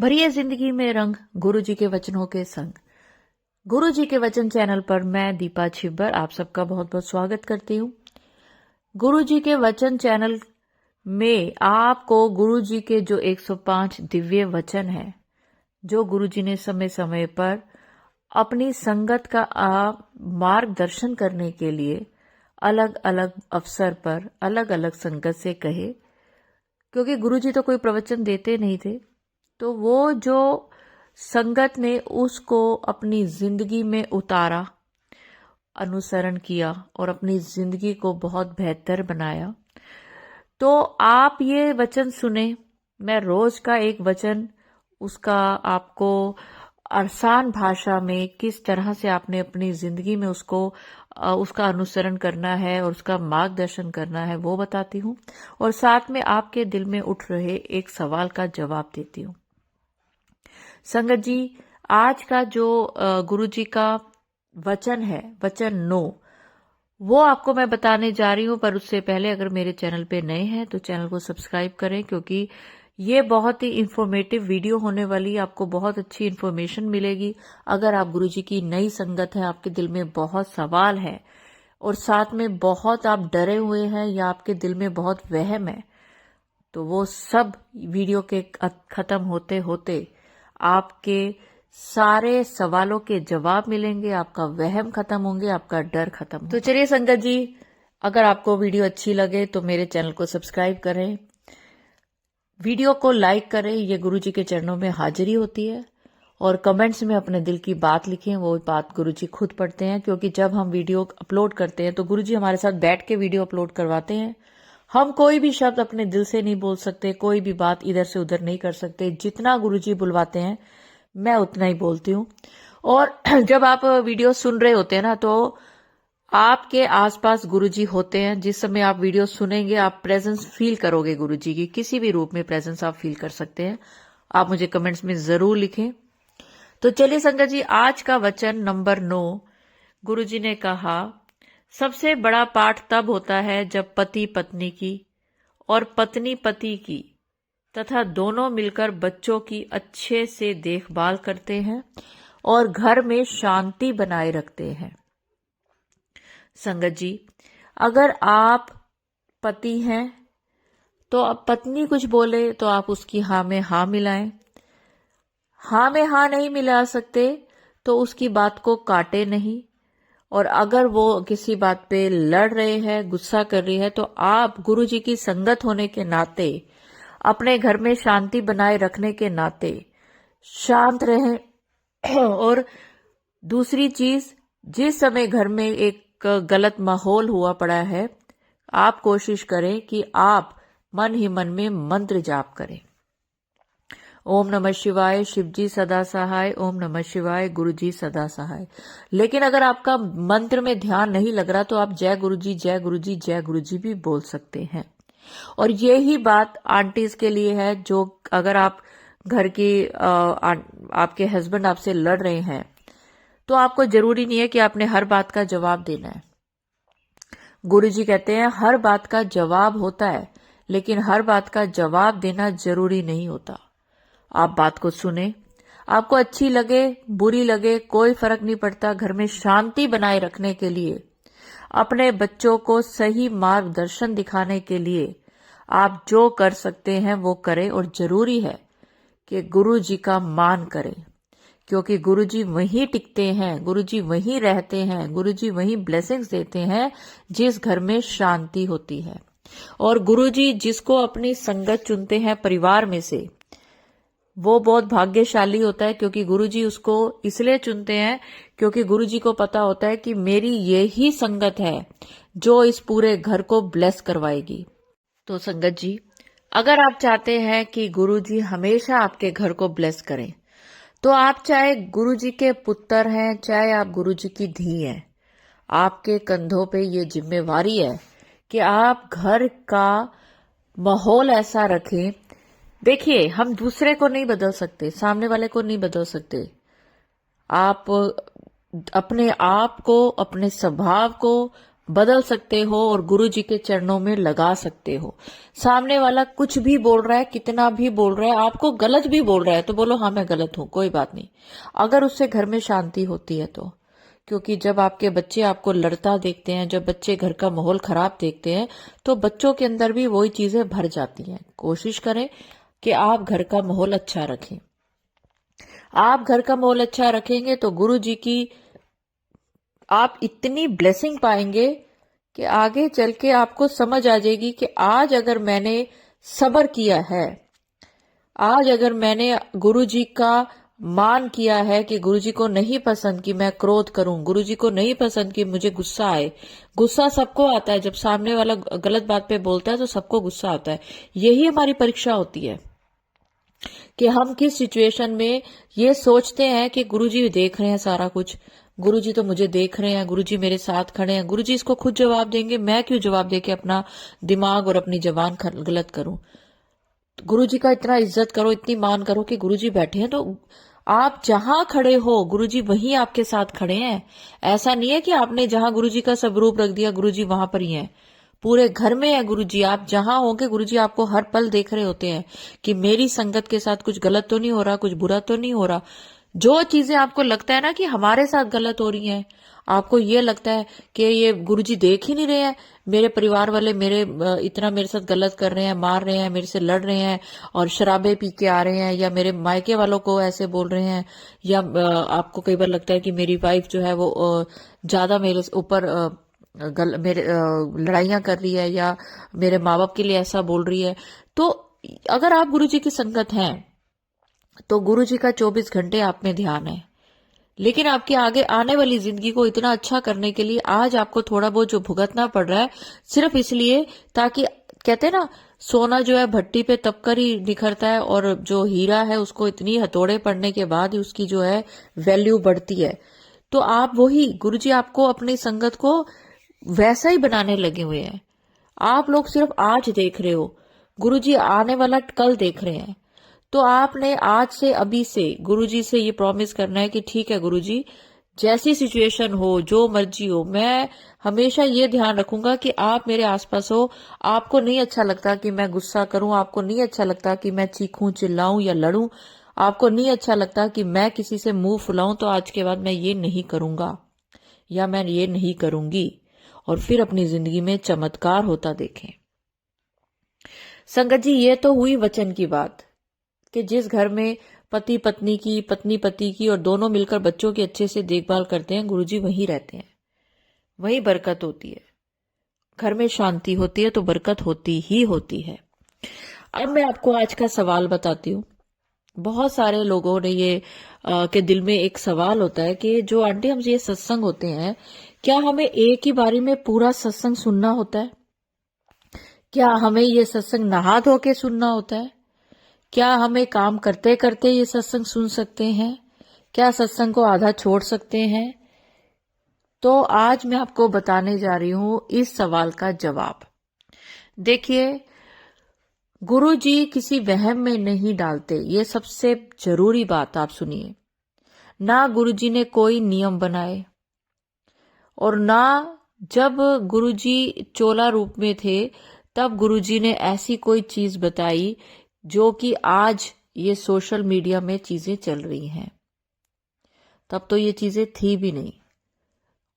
भरिए जिंदगी में रंग गुरु जी के वचनों के संग। गुरु जी के वचन चैनल पर मैं दीपा छिब्बर आप सबका बहुत बहुत स्वागत करती हूँ। गुरु जी के वचन चैनल में आपको गुरु जी के जो 105 दिव्य वचन हैं, जो गुरु जी ने समय समय पर अपनी संगत का मार्गदर्शन करने के लिए अलग अलग अवसर पर अलग अलग संगत से कहे, क्योंकि गुरु जी तो कोई प्रवचन देते नहीं थे, तो वो जो संगत ने उसको अपनी जिंदगी में उतारा, अनुसरण किया और अपनी जिंदगी को बहुत बेहतर बनाया। तो आप ये वचन सुने। मैं रोज का एक वचन उसका आपको आसान भाषा में किस तरह से आपने अपनी जिंदगी में उसका अनुसरण करना है और उसका मार्गदर्शन करना है वो बताती हूँ, और साथ में आपके दिल में उठ रहे एक सवाल का जवाब देती हूँ। संगत जी, आज का जो गुरु जी का वचन है, वचन 9, वो आपको मैं बताने जा रही हूँ। पर उससे पहले अगर मेरे चैनल पे नए हैं तो चैनल को सब्सक्राइब करें, क्योंकि ये बहुत ही इंफॉर्मेटिव वीडियो होने वाली है। आपको बहुत अच्छी इंफॉर्मेशन मिलेगी। अगर आप गुरु जी की नई संगत है, आपके दिल में बहुत सवाल है और साथ में बहुत आप डरे हुए हैं या आपके दिल में बहुत वहम है, तो वो सब वीडियो के खत्म होते होते आपके सारे सवालों के जवाब मिलेंगे, आपका वहम खत्म होंगे, आपका डर खत्म होगा। तो चलिए संगत जी, अगर आपको वीडियो अच्छी लगे तो मेरे चैनल को सब्सक्राइब करें, वीडियो को लाइक करें। ये गुरु जी के चरणों में हाजिरी होती है। और कमेंट्स में अपने दिल की बात लिखें, वो बात गुरु जी खुद पढ़ते हैं, क्योंकि जब हम वीडियो अपलोड करते हैं तो गुरु जी हमारे साथ बैठ के वीडियो अपलोड करवाते हैं। हम कोई भी शब्द अपने दिल से नहीं बोल सकते, कोई भी बात इधर से उधर नहीं कर सकते। जितना गुरु जी बुलवाते हैं मैं उतना ही बोलती हूँ। और जब आप वीडियो सुन रहे होते हैं ना, तो आपके आसपास गुरुजी होते हैं। जिस समय आप वीडियो सुनेंगे आप प्रेजेंस फील करोगे गुरु जी की, किसी भी रूप में प्रेजेंस आप फील कर सकते हैं। आप मुझे कमेंट्स में जरूर लिखें। तो चलिए संगत जी, आज का वचन नंबर 9, गुरु जी ने कहा, सबसे बड़ा पाठ तब होता है जब पति पत्नी की और पत्नी पति की तथा दोनों मिलकर बच्चों की अच्छे से देखभाल करते हैं और घर में शांति बनाए रखते हैं। संगत जी, अगर आप पति हैं तो अब पत्नी कुछ बोले तो आप उसकी हाँ में हाँ मिलाएं। हाँ में हाँ नहीं मिला सकते तो उसकी बात को काटे नहीं। और अगर वो किसी बात पे लड़ रहे हैं, गुस्सा कर रही है, तो आप गुरु जी की संगत होने के नाते, अपने घर में शांति बनाए रखने के नाते शांत रहें। और दूसरी चीज, जिस समय घर में एक गलत माहौल हुआ पड़ा है, आप कोशिश करें कि आप मन ही मन में मंत्र जाप करें। ओम नमः शिवाय, शिव जी सदा सहाय, ओम नमः शिवाय, गुरु जी सदा सहाय। लेकिन अगर आपका मंत्र में ध्यान नहीं लग रहा तो आप जय गुरु जी, जय गुरु जी, जय गुरु जी भी बोल सकते हैं। और यही बात आंटीज के लिए है, जो अगर आप घर की आपके हस्बैंड आपसे लड़ रहे हैं तो आपको जरूरी नहीं है कि आपने हर बात का जवाब देना है। गुरु जी कहते हैं हर बात का जवाब होता है, लेकिन हर बात का जवाब देना जरूरी नहीं होता। आप बात को सुने, आपको अच्छी लगे बुरी लगे कोई फर्क नहीं पड़ता। घर में शांति बनाए रखने के लिए, अपने बच्चों को सही मार्गदर्शन दिखाने के लिए आप जो कर सकते हैं वो करें। और जरूरी है कि गुरु जी का मान करें, क्योंकि गुरु जी वहीं टिकते हैं, गुरु जी वहीं रहते हैं, गुरु जी वहीं ब्लेसिंग्स देते हैं जिस घर में शांति होती है। और गुरु जी जिसको अपनी संगत चुनते हैं परिवार में से, वो बहुत भाग्यशाली होता है, क्योंकि गुरु जी उसको इसलिए चुनते हैं क्योंकि गुरु जी को पता होता है कि मेरी यही संगत है जो इस पूरे घर को ब्लेस करवाएगी। तो संगत जी, अगर आप चाहते हैं कि गुरु जी हमेशा आपके घर को ब्लेस करें, तो आप चाहे गुरु जी के पुत्र हैं, चाहे आप गुरु जी की धी हैं, आपके कंधों पे ये जिम्मेवारी है कि आप घर का माहौल ऐसा रखें। देखिए, हम दूसरे को नहीं बदल सकते, सामने वाले को नहीं बदल सकते। आप अपने आप को, अपने स्वभाव को, बदल सकते हो और गुरु जी के चरणों में लगा सकते हो। सामने वाला कुछ भी बोल रहा है, कितना भी बोल रहा है, आपको गलत भी बोल रहा है तो बोलो हाँ मैं गलत हूं, कोई बात नहीं, अगर उससे घर में शांति होती है तो। क्योंकि जब आपके बच्चे आपको लड़ता देखते हैं, जब बच्चे घर का माहौल खराब देखते हैं, तो बच्चों के अंदर भी वही चीजें भर जाती हैं। कोशिश करें कि आप घर का माहौल अच्छा रखें। आप घर का माहौल अच्छा रखेंगे तो गुरु जी की आप इतनी ब्लेसिंग पाएंगे कि आगे चल के आपको समझ आ जाएगी कि आज अगर मैंने सब्र किया है, आज अगर मैंने गुरु जी का मान किया है कि गुरु जी को नहीं पसंद कि मैं क्रोध करूं, गुरु जी को नहीं पसंद कि मुझे गुस्सा आए। गुस्सा सबको आता है, जब सामने वाला गलत बात पे बोलता है तो सबको गुस्सा आता है। यही हमारी परीक्षा होती है कि हम किस सिचुएशन में ये सोचते हैं कि गुरुजी देख रहे हैं सारा कुछ, गुरुजी तो मुझे देख रहे हैं, गुरुजी मेरे साथ खड़े हैं, गुरुजी इसको खुद जवाब देंगे, मैं क्यों जवाब देके अपना दिमाग और अपनी जबान गलत करूं। गुरुजी का इतना इज्जत करो, इतनी मान करो कि गुरुजी बैठे हैं तो आप जहां खड़े हो गुरुजी वहीं आपके साथ खड़े हैं। ऐसा नहीं है कि आपने जहां गुरुजी का स्वरूप रख दिया गुरुजी वहां पर ही है, पूरे घर में है गुरुजी। आप जहां होंगे गुरुजी आपको हर पल देख रहे होते हैं कि मेरी संगत के साथ कुछ गलत तो नहीं हो रहा, कुछ बुरा तो नहीं हो रहा। जो चीजें आपको लगता है ना कि हमारे साथ गलत हो रही हैं, आपको ये लगता है कि ये गुरुजी देख ही नहीं रहे हैं, मेरे परिवार वाले मेरे इतना मेरे साथ गलत कर रहे हैं, मार रहे हैं, मेरे से लड़ रहे हैं और शराबे पी के आ रहे हैं, या मेरे मायके वालों को ऐसे बोल रहे हैं, या आपको कई बार लगता है कि मेरी वाइफ जो है वो ज्यादा मेरे ऊपर मेरे लड़ाइयां कर रही है, या मेरे माँ बाप के लिए ऐसा बोल रही है। तो अगर आप गुरुजी की संगत हैं तो गुरुजी का 24 घंटे आप में ध्यान है, लेकिन आपके आगे आने वाली जिंदगी को इतना अच्छा करने के लिए आज आपको थोड़ा बहुत जो भुगतना पड़ रहा है सिर्फ इसलिए ताकि, कहते हैं ना सोना जो है भट्टी पे तपकर ही निखरता है, और जो हीरा है उसको इतनी हथौड़े पड़ने के बाद ही उसकी जो है वैल्यू बढ़ती है। तो आप वही गुरुजी आपको अपनी संगत को वैसा ही बनाने लगे हुए हैं। आप लोग सिर्फ आज देख रहे हो, गुरुजी आने वाला कल देख रहे हैं। तो आपने आज से अभी से गुरुजी से ये प्रॉमिस करना है कि ठीक है गुरुजी, जैसी सिचुएशन हो, जो मर्जी हो, मैं हमेशा ये ध्यान रखूंगा कि आप मेरे आसपास हो। आपको नहीं अच्छा लगता कि मैं गुस्सा करूं, आपको नहीं अच्छा लगता कि मैं चीखूं, चिल्लाऊं या लड़ूं, आपको नहीं अच्छा लगता कि मैं किसी से मुंह फुलाऊं, तो आज के बाद मैं ये नहीं करूंगा या मैं ये नहीं करूंगी, और फिर अपनी जिंदगी में चमत्कार होता देखें। संगत जी, ये तो हुई वचन की बात कि जिस घर में पति पत्नी की, पत्नी पति की और दोनों मिलकर बच्चों की अच्छे से देखभाल करते हैं, गुरुजी वहीं रहते हैं, वहीं बरकत होती है। घर में शांति होती है तो बरकत होती ही होती है। अब मैं आपको आज का सवाल बताती हूँ। बहुत सारे लोगों ने ये के दिल में एक सवाल होता है कि जो आंटी हम ये सत्संग होते हैं, क्या हमें एक ही बारी में पूरा सत्संग सुनना होता है? क्या हमें ये सत्संग नहा धो के सुनना होता है? क्या हमें काम करते करते ये सत्संग सुन सकते हैं? क्या सत्संग को आधा छोड़ सकते हैं? तो आज मैं आपको बताने जा रही हूं इस सवाल का जवाब। देखिए, गुरु जी किसी वहम में नहीं डालते, ये सबसे जरूरी बात आप सुनिए। ना गुरु जी ने कोई नियम बनाए, और ना जब गुरु जी चोला रूप में थे तब गुरु जी ने ऐसी कोई चीज बताई जो कि आज ये सोशल मीडिया में चीजें चल रही हैं। तब तो ये चीजें थी भी नहीं।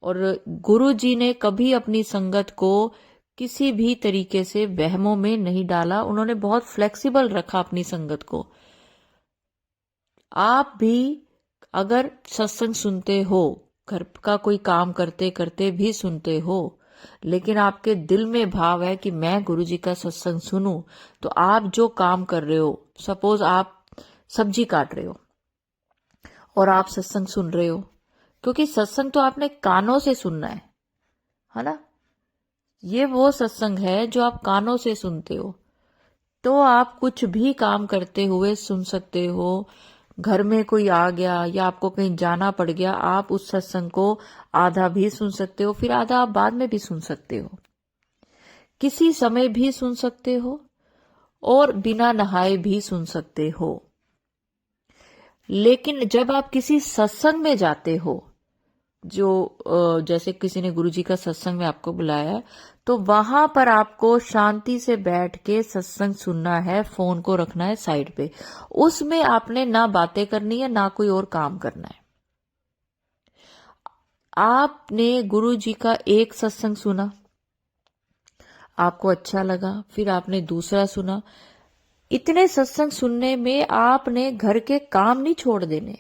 और गुरु जी ने कभी अपनी संगत को किसी भी तरीके से वहमों में नहीं डाला, उन्होंने बहुत फ्लेक्सिबल रखा अपनी संगत को। आप भी अगर सत्संग सुनते हो, घर का कोई काम करते करते भी सुनते हो, लेकिन आपके दिल में भाव है कि मैं गुरु जी का सत्संग सुनूं, तो आप जो काम कर रहे हो, सपोज आप सब्जी काट रहे हो और आप सत्संग सुन रहे हो, क्योंकि सत्संग तो आपने कानों से सुनना है ना। ये वो सत्संग है जो आप कानों से सुनते हो, तो आप कुछ भी काम करते हुए सुन सकते हो। घर में कोई आ गया या आपको कहीं जाना पड़ गया, आप उस सत्संग को आधा भी सुन सकते हो, फिर आधा आप बाद में भी सुन सकते हो, किसी समय भी सुन सकते हो, और बिना नहाए भी सुन सकते हो। लेकिन जब आप किसी सत्संग में जाते हो जो जैसे किसी ने गुरुजी का सत्संग में आपको बुलाया है, तो वहां पर आपको शांति से बैठ के सत्संग सुनना है, फोन को रखना है साइड पे। उसमें आपने ना बातें करनी है ना कोई और काम करना है। आपने गुरुजी का एक सत्संग सुना, आपको अच्छा लगा, फिर आपने दूसरा सुना। इतने सत्संग सुनने में आपने घर के काम नहीं छोड़ देने।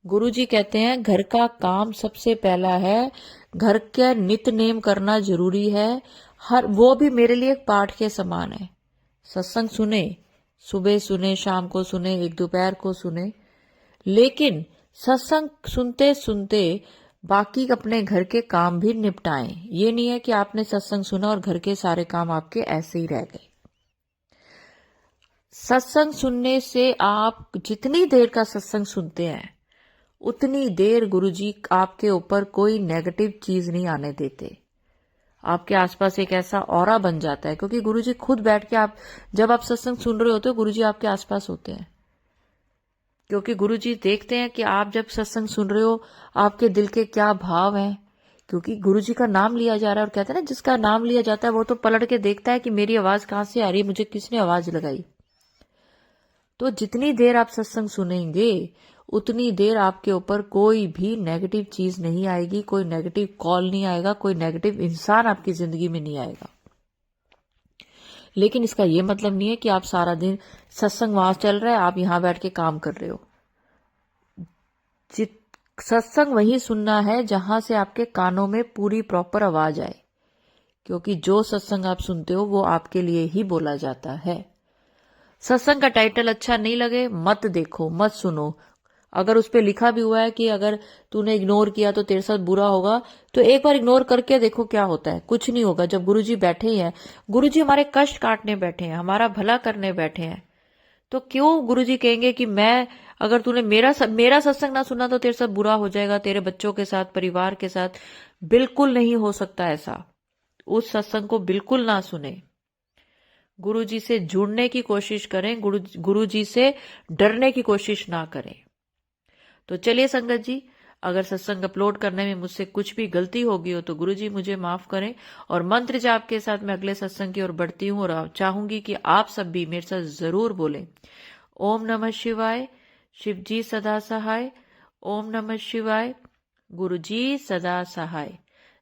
गुरुजी कहते हैं घर का काम सबसे पहला है, घर के नित्य नेम करना जरूरी है, हर वो भी मेरे लिए एक पाठ के समान है। सत्संग सुने, सुबह सुने, शाम को सुने, एक दोपहर को सुने, लेकिन सत्संग सुनते सुनते बाकी अपने घर के काम भी निपटाएं। ये नहीं है कि आपने सत्संग सुना और घर के सारे काम आपके ऐसे ही रह गए। सत्संग सुनने से आप जितनी देर का सत्संग सुनते हैं उतनी देर गुरुजी आपके ऊपर कोई नेगेटिव चीज नहीं आने देते। आपके आसपास एक ऐसा ऑरा बन जाता है, क्योंकि गुरुजी खुद बैठ के जब आप सत्संग सुन रहे होते हो गुरुजी आपके आसपास होते हैं। क्योंकि गुरुजी देखते हैं कि आप जब सत्संग सुन रहे हो आपके दिल के क्या भाव हैं। क्योंकि गुरुजी का नाम लिया जा रहा है, और कहते हैं ना जिसका नाम लिया जाता है वो तो पलट के देखता है कि मेरी आवाज कहां से आ रही है, मुझे किसने आवाज लगाई। तो जितनी देर आप सत्संग सुनेंगे उतनी देर आपके ऊपर कोई भी नेगेटिव चीज नहीं आएगी, कोई नेगेटिव कॉल नहीं आएगा, कोई नेगेटिव इंसान आपकी जिंदगी में नहीं आएगा। लेकिन इसका यह मतलब नहीं है कि आप सारा दिन सत्संग वहां चल रहा है, आप यहां बैठ के काम कर रहे हो। सत्संग वही सुनना है जहां से आपके कानों में पूरी प्रॉपर आवाज आए, क्योंकि जो सत्संग आप सुनते हो वो आपके लिए ही बोला जाता है। सत्संग का टाइटल अच्छा नहीं लगे मत देखो, मत सुनो। अगर उस पर लिखा भी हुआ है कि अगर तूने इग्नोर किया तो तेरे साथ बुरा होगा, तो एक बार इग्नोर करके देखो क्या होता है। कुछ नहीं होगा। जब गुरुजी बैठे ही हैं, गुरुजी हमारे कष्ट काटने बैठे हैं, हमारा भला करने बैठे हैं, तो क्यों गुरुजी कहेंगे कि मैं अगर तूने मेरा सत्संग ना सुना तो तेरे साथ बुरा हो जाएगा, तेरे बच्चों के साथ, परिवार के साथ। बिल्कुल नहीं हो सकता ऐसा। उस सत्संग को बिल्कुल ना सुने। गुरुजी से जुड़ने की कोशिश करें, गुरुजी से डरने की कोशिश ना करें। तो चलिए संगत जी, अगर सत्संग अपलोड करने में मुझसे कुछ भी गलती होगी हो तो गुरुजी मुझे माफ करें। और मंत्र जाप के साथ मैं अगले सत्संग की ओर बढ़ती हूँ, और चाहूंगी कि आप सब भी मेरे साथ जरूर बोलें। ओम नमः शिवाय, शिव जी सदा सहाय। ओम नमः शिवाय, गुरुजी सदा सहाय।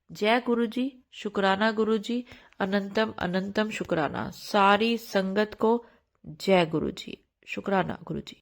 जय गुरुजी, शुक्राना गुरुजी, अनंतम अनंतम शुक्राना। सारी संगत को जय गुरुजी, शुक्राना गुरुजी।